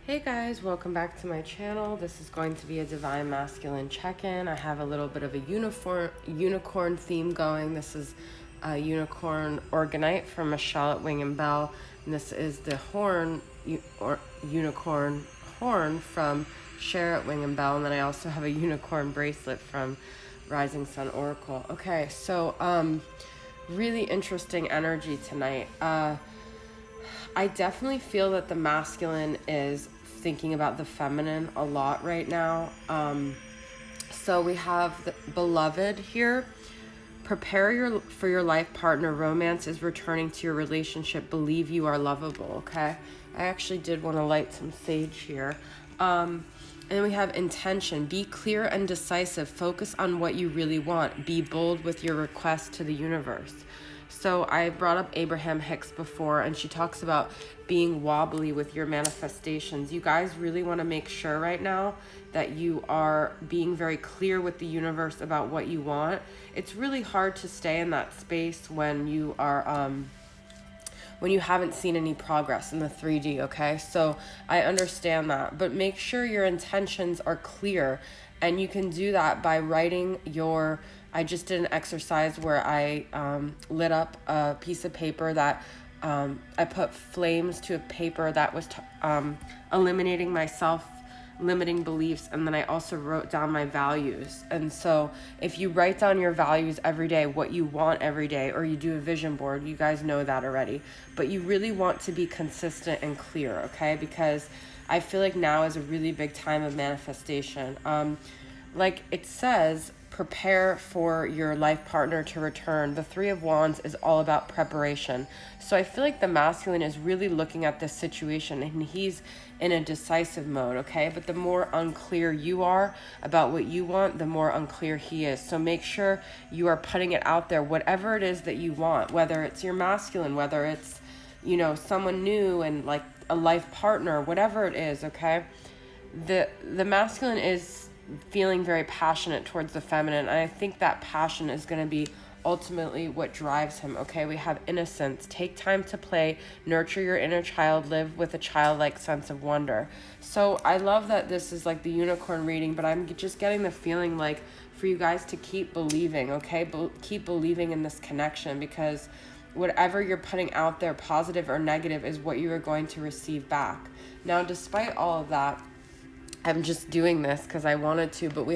Hey guys, welcome back to my channel. This is going to be a Divine Masculine check-in. I have a little bit of a unicorn theme going. This is a unicorn organite from Michele at Wing and Bell. And this is the unicorn horn from Cher at Wing and Bell. And then I also have a unicorn bracelet from Rising Sun Oracle. Okay, so really interesting energy tonight. I definitely feel that the masculine is thinking about the feminine a lot right now. So we have the beloved here. Prepare for your life partner. Romance is returning to your relationship. Believe you are lovable, okay? I actually did want to light some sage here. And then we have intention. Be clear and decisive. Focus on what you really want. Be bold with your request to the universe. So I brought up Abraham Hicks before, and she talks about being wobbly with your manifestations. You guys really want to make sure right now that you are being very clear with the universe about what you want. It's really hard to stay in that space when you are when you haven't seen any progress in the 3D, okay? So I understand that, but make sure your intentions are clear, and you can do that by writing your... I just did an exercise where I lit up a piece of paper that I put flames to a paper that was eliminating my self-limiting beliefs, and then I also wrote down my values. And so if you write down your values every day, what you want every day, or you do a vision board, you guys know that already, but you really want to be consistent and clear, okay? Because I feel like now is a really big time of manifestation. Like it says, prepare for your life partner to return. The Three of Wands is all about preparation. So I feel like the masculine is really looking at this situation, and he's in a decisive mode, okay? But the more unclear you are about what you want, the more unclear he is. So make sure you are putting it out there, whatever it is that you want, whether it's your masculine, whether it's, you know, someone new and like a life partner, whatever it is, okay? The masculine is feeling very passionate towards the feminine, and I think that passion is going to be ultimately what drives him, okay? We have innocence. Take time to play, nurture your inner child, live with a childlike sense of wonder. So I love that this is like the unicorn reading, but I'm just getting the feeling like for you guys to keep believing, okay? Keep believing in this connection, because whatever you're putting out there, positive or negative, is what you are going to receive back. Now, despite all of that, I'm just doing this because I wanted to, but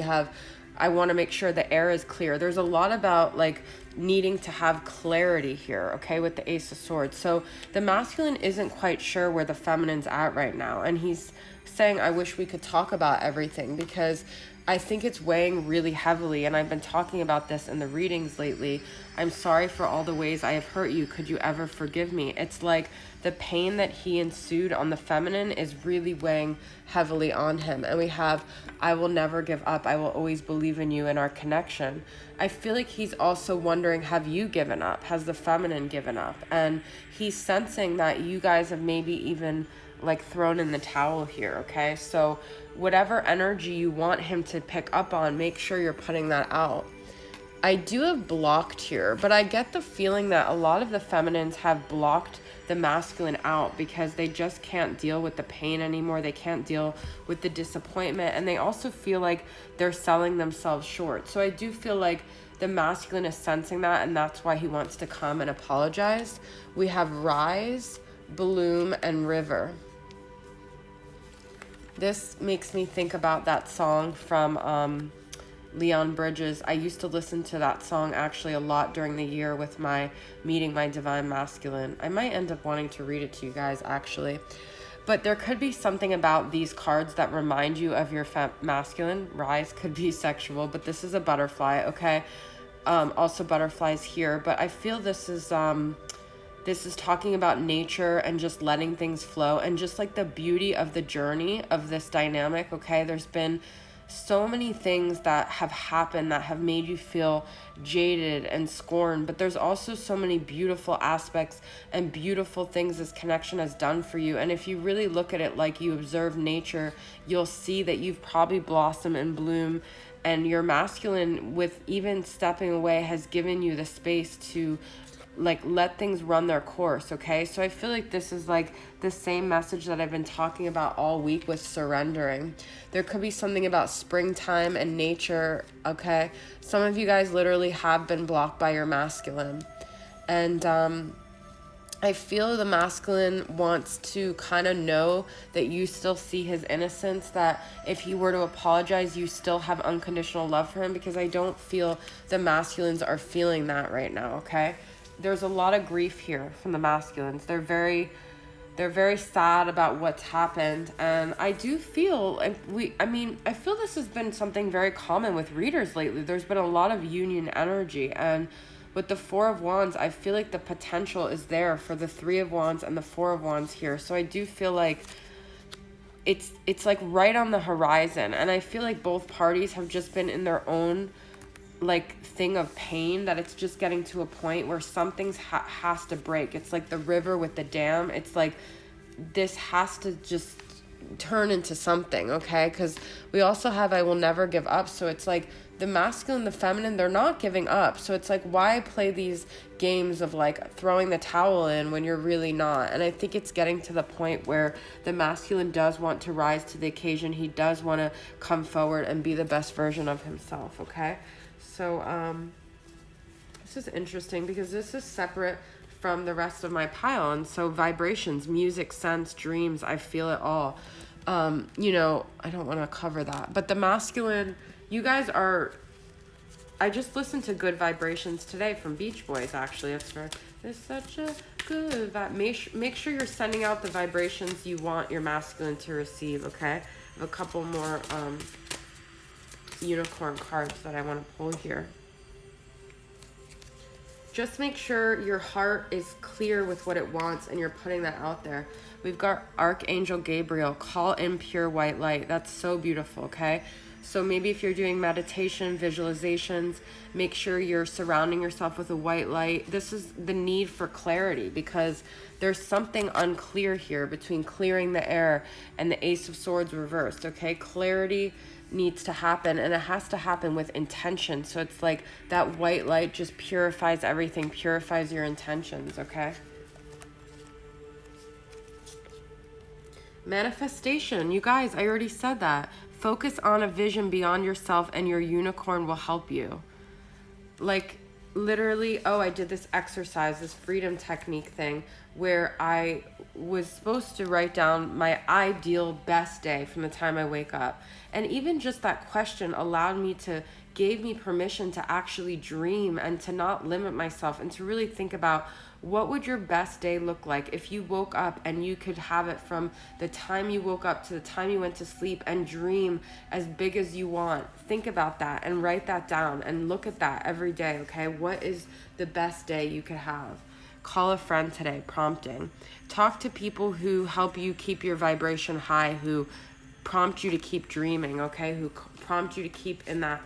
I want to make sure the air is clear. There's a lot about like needing to have clarity here, okay, with the Ace of Swords. So the masculine isn't quite sure where the feminine's at right now. And he's saying, I wish we could talk about everything, because I think it's weighing really heavily. And I've been talking about this in the readings lately. I'm sorry for all the ways I have hurt you. Could you ever forgive me? It's like the pain that he ensued on the feminine is really weighing heavily on him. And we have, I will never give up. I will always believe in you and our connection. I feel like he's also wondering, have you given up? Has the feminine given up? And he's sensing that you guys have maybe even like thrown in the towel here, okay? So whatever energy you want him to pick up on, make sure you're putting that out. I do have blocked here, but I get the feeling that a lot of the feminines have blocked the masculine out because they just can't deal with the pain anymore. They can't deal with the disappointment, and they also feel like they're selling themselves short. So I do feel like the masculine is sensing that, and that's why he wants to come and apologize. We have Rise, Bloom, and River. This makes me think about that song from Leon Bridges. I used to listen to that song actually a lot during the year with meeting my divine masculine. I might end up wanting to read it to you guys actually. But there could be something about these cards that remind you of your masculine. Rise could be sexual, but this is a butterfly, okay? Also butterflies here, but I feel this is talking about nature and just letting things flow, and just like the beauty of the journey of this dynamic, okay? There's been so many things that have happened that have made you feel jaded and scorned, but there's also so many beautiful aspects and beautiful things this connection has done for you. And if you really look at it like you observe nature, you'll see that you've probably blossomed and bloom, and your masculine, with even stepping away, has given you the space to like let things run their course, okay? So I feel like this is like the same message that I've been talking about all week with surrendering. There could be something about springtime and nature, okay? Some of you guys literally have been blocked by your masculine. And I feel the masculine wants to kind of know that you still see his innocence, that if he were to apologize, you still have unconditional love for him, because I don't feel the masculines are feeling that right now, okay? There's a lot of grief here from the masculines. They're very sad about what's happened, and I do feel, I feel this has been something very common with readers lately. There's been a lot of union energy, and with the Four of Wands, I feel like the potential is there for the Three of Wands and the Four of Wands here. So I do feel like it's like right on the horizon. And I feel like both parties have just been in their own like thing of pain, that it's just getting to a point where something's has to break. It's like the river with the dam. It's like this has to just turn into something, okay? Because we also have I will never give up. So it's like the masculine, the feminine, they're not giving up. So it's like, why play these games of like throwing the towel in when you're really not? And I think it's getting to the point where the masculine does want to rise to the occasion. He does want to come forward and be the best version of himself, okay? So this is interesting because this is separate from the rest of my pile. And so vibrations, music, sense, dreams, I feel it all. You know, I don't want to cover that. But the masculine, you guys are... I just listened to Good Vibrations today from Beach Boys, actually. It's such a good vibe. Make sure you're sending out the vibrations you want your masculine to receive, okay? I have a couple more unicorn cards that I want to pull here. Just make sure your heart is clear with what it wants and you're putting that out there. We've got Archangel Gabriel, call in pure white light. That's so beautiful, okay? So maybe if you're doing meditation, visualizations, make sure you're surrounding yourself with a white light. This is the need for clarity, because there's something unclear here between clearing the air and the Ace of Swords reversed, okay? Clarity needs to happen, and it has to happen with intention. So it's like that white light just purifies everything, purifies your intentions, okay? Manifestation. You guys, I already said that. Focus on a vision beyond yourself and your unicorn will help you. Like literally, I did this exercise, this freedom technique thing, where I was supposed to write down my ideal best day from the time I wake up. And even just that question gave me permission to actually dream and to not limit myself, and to really think about what would your best day look like if you woke up and you could have it from the time you woke up to the time you went to sleep, and dream as big as you want. Think about that and write that down and look at that every day, okay? What is the best day you could have? Call a friend today, prompting. Talk to people who help you keep your vibration high, who prompt you to keep dreaming, okay? Who prompt you to keep in that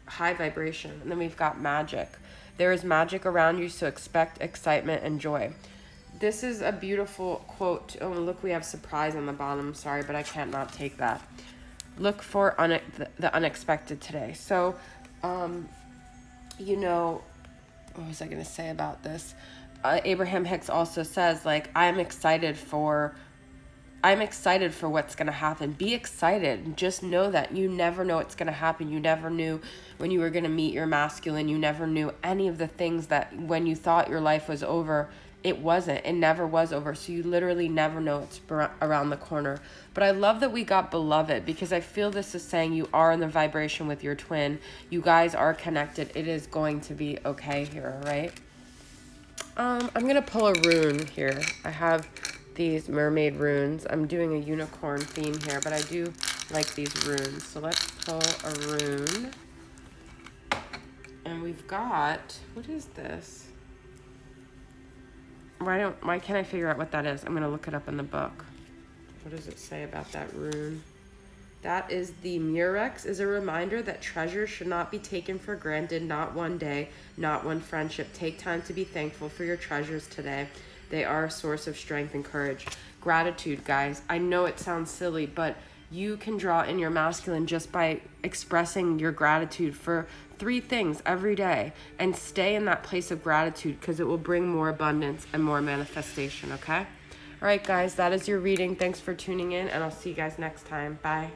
high vibration. And then we've got magic. There is magic around you, so expect excitement and joy. This is a beautiful quote. Oh, look, we have surprise on the bottom. Sorry, but I can't not take that. Look for the unexpected today. So, you know, what was I going to say about this? Abraham Hicks also says, like, I'm excited for what's going to happen. Be excited. Just know that you never know what's going to happen. You never knew when you were going to meet your masculine. You never knew any of the things that when you thought your life was over, it wasn't. It never was over. So you literally never know it's around the corner. But I love that we got beloved, because I feel this is saying you are in the vibration with your twin. You guys are connected. It is going to be okay here, all right? I'm going to pull a rune here. I have these mermaid runes. I'm doing a unicorn theme here, but I do like these runes. So let's pull a rune. And we've got, what is this? Why can't I figure out what that is? I'm going to look it up in the book. What does it say about that rune? That is the Murex, is a reminder that treasures should not be taken for granted, not one day, not one friendship. Take time to be thankful for your treasures today. They are a source of strength and courage. Gratitude, guys. I know it sounds silly, but you can draw in your masculine just by expressing your gratitude for 3 things every day, and stay in that place of gratitude, because it will bring more abundance and more manifestation, okay? All right, guys, that is your reading. Thanks for tuning in, and I'll see you guys next time. Bye.